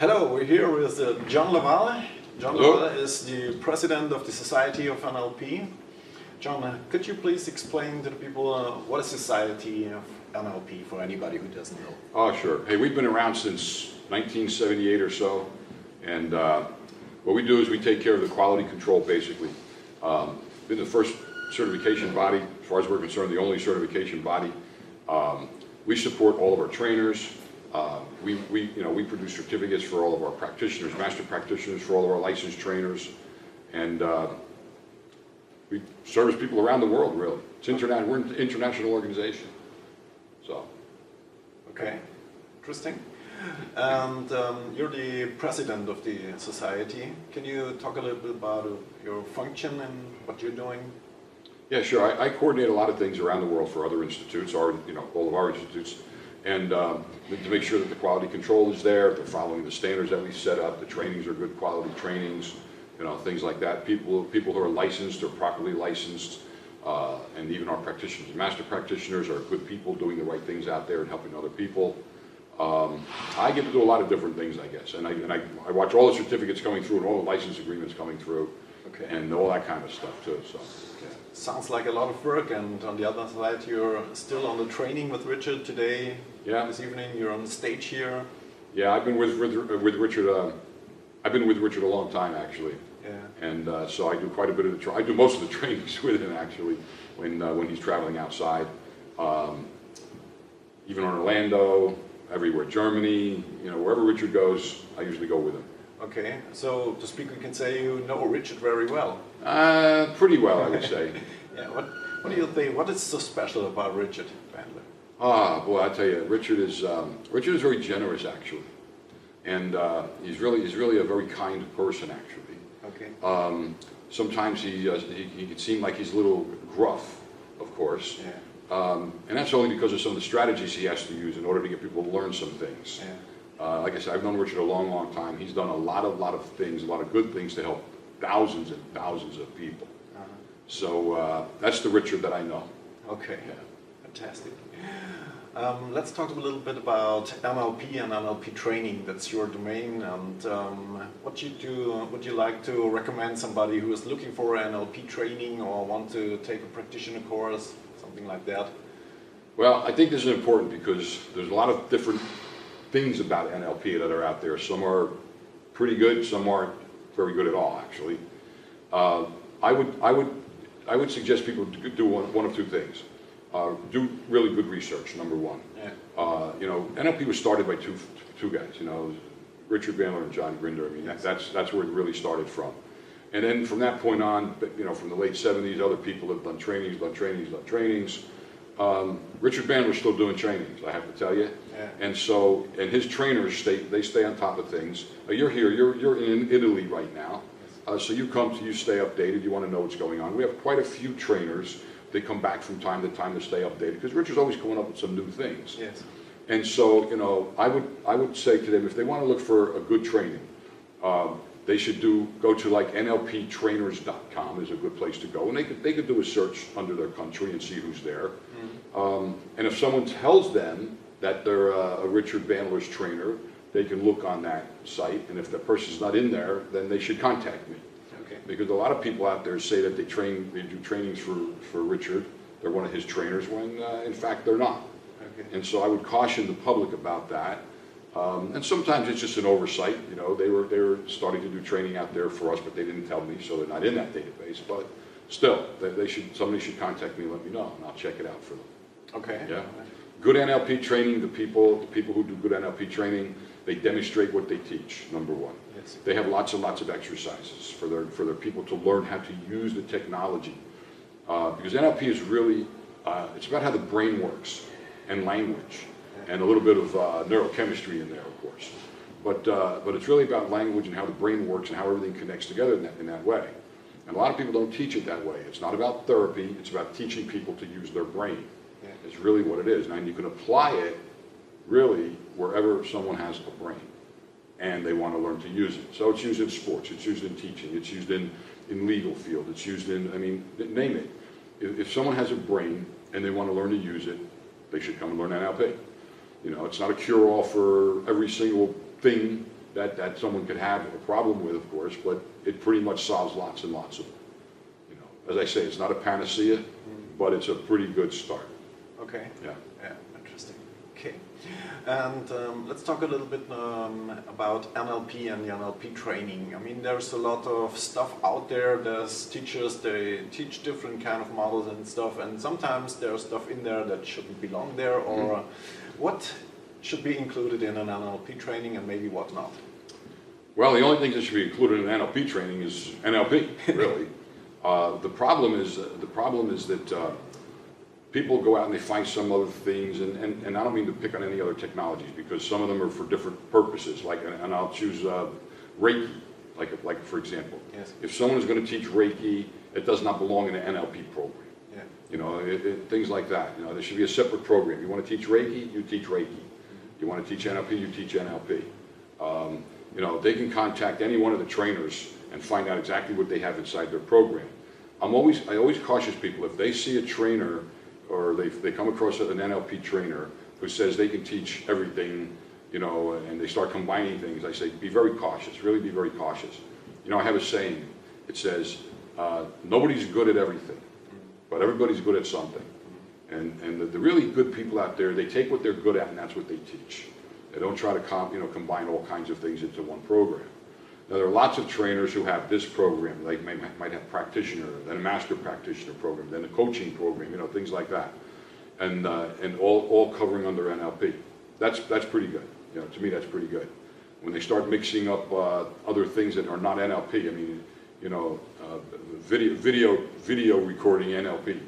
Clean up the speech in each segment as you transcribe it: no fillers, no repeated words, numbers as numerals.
Hello, we're here with John Valle. John Hello. Valle is the president of the Society of NLP. John, could you please explain to the people what is Society of NLP for anybody who doesn't know? Oh, sure. Hey, we've been around since 1978 or so, and what we do is we take care of the quality control, basically. Been the first certification body, as far as we're concerned, the only certification body. We support all of our trainers. We produce certificates for all of our practitioners, master practitioners, for all of our licensed trainers, and we service people around the world, really. We're an international organization. So. Okay, interesting. And you're the president of the society. Can you talk a little bit about your function and what you're doing? Yeah, sure. I coordinate a lot of things around the world for other institutes, all of our institutes, and to make sure that the quality control is there, they're following the standards that we set up, the trainings are good quality trainings, things like that. People who are licensed are properly licensed, and even our practitioners and master practitioners are good people doing the right things out there and helping other people. I get to do a lot of different things, I guess, and I watch all the certificates coming through and all the license agreements coming through, okay, and all that kind of stuff too. So. Okay. Sounds like a lot of work, and on the other side, you're still on the training with Richard today. Yeah. This evening, you're on stage here. Yeah, I've been with Richard. I've been with Richard a long time, actually. Yeah. And so I do quite a bit of I do most of the trainings with him, actually, when he's traveling outside. Even on Orlando, everywhere, Germany, wherever Richard goes, I usually go with him. Okay, so to speak, we can say you know Richard very well. Pretty well, I would say. Yeah. What do you think? What is so special about Richard Bandler? Ah, boy, I tell you, Richard is very generous, actually, and he's really a very kind person, actually. Okay. Sometimes he can seem like he's a little gruff, of course. Yeah. And that's only because of some of the strategies he has to use in order to get people to learn some things. Yeah. Like I said, I've known Richard a long, long time. He's done a lot of things, a lot of good things to help thousands and thousands of people. Uh-huh. So that's the Richard that I know. Okay, yeah. Fantastic. Let's talk a little bit about NLP and NLP training. That's your domain. And what you do, would you like to recommend somebody who is looking for NLP training or want to take a practitioner course, something like that? Well, I think this is important because there's a lot of different things about NLP that are out there. Some are pretty good, some aren't very good at all, actually. I would suggest people do one of two things. Do really good research, number one. Yeah. NLP was started by two guys, Richard Bandler and John Grinder. I mean, that's where it really started from. And then from that point on, from the late 70s, other people have done trainings. Richard Bandler's still doing trainings, I have to tell you. Yeah. And his trainers stay on top of things. You're here, you're in Italy right now. So you stay updated, you want to know what's going on. We have quite a few trainers. They come back from time to time to stay updated because Richard's always coming up with some new things. Yes. And so, I would say to them, if they want to look for a good training, they should go to like NLPtrainers.com is a good place to go, and they could do a search under their country and see who's there. Mm-hmm. And if someone tells them that they're a Richard Bandler's trainer, they can look on that site, and if the person's not in there, then they should contact me. Okay. Because a lot of people out there say that they do trainings for Richard, they're one of his trainers, when in fact they're not. Okay. And so I would caution the public about that. And sometimes it's just an oversight. They were starting to do training out there for us, but they didn't tell me, so they're not in that database. But still, somebody should contact me and let me know, and I'll check it out for them. Okay. Yeah. Good NLP training. The people who do good NLP training, they demonstrate what they teach. Number one. Yes. They have lots and lots of exercises for their people to learn how to use the technology, because NLP is really it's about how the brain works and language. And a little bit of neurochemistry in there, of course. But it's really about language and how the brain works and how everything connects together in that way. And a lot of people don't teach it that way. It's not about therapy. It's about teaching people to use their brain. Yeah. It's really what it is. And you can apply it really wherever someone has a brain and they want to learn to use it. So it's used in sports. It's used in teaching. It's used in legal field. It's used in, name it. If someone has a brain and they want to learn to use it, they should come and learn NLP. It's not a cure-all for every single thing that someone could have a problem with, of course, but it pretty much solves lots and lots of them. You know, as I say, it's not a panacea, but it's a pretty good start. Okay. Yeah. Yeah. Interesting. Okay. And let's talk a little bit about NLP and the NLP training. I mean, there's a lot of stuff out there. There's teachers, they teach different kind of models and stuff, and sometimes there's stuff in there that shouldn't belong there, or what should be included in an NLP training and maybe what not? Well, the only thing that should be included in NLP training is NLP, really. The problem is that people go out and they find some other things, and I don't mean to pick on any other technologies because some of them are for different purposes. Like, and I'll choose Reiki, like for example. Yes. If someone is going to teach Reiki, it does not belong in an NLP program. Yeah. You know, things like that. You know, there should be a separate program. You want to teach Reiki, you teach Reiki. You want to teach NLP, you teach NLP. You know, they can contact any one of the trainers and find out exactly what they have inside their program. I always cautious people, if they see a trainer or they come across an NLP trainer who says they can teach everything, you know, and they start combining things, I say, be very cautious, really be very cautious. You know, I have a saying, it says, nobody's good at everything, but everybody's good at something. And the really good people out there, they take what they're good at and that's what they teach. They don't try to combine all kinds of things into one program. Now, there are lots of trainers who have this program. They might have practitioner, then a master practitioner program, then a coaching program, you know, things like that. And all covering under NLP. That's pretty good. You know, to me, that's pretty good. When they start mixing up other things that are not NLP, I mean, you know, video recording NLP.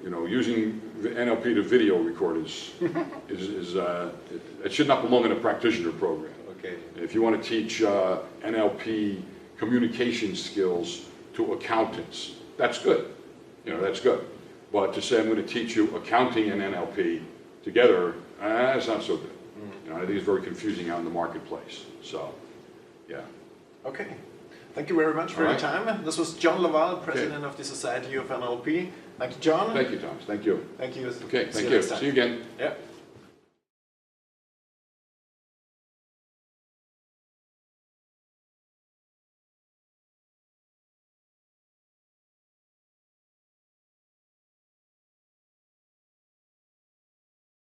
You know, using NLP to video record it should not belong in a practitioner program. Okay. If you want to teach NLP communication skills to accountants, that's good. You know, that's good. But to say I'm going to teach you accounting and NLP together, that's not so good. You know, I think it's very confusing out in the marketplace. So, yeah. Okay. Thank you very much for your time. This was John Valle, President of the Society of NLP. Thank you, John. Thank you, Thomas. Thank you. Thank you. Okay, thank you. See you again. Yeah.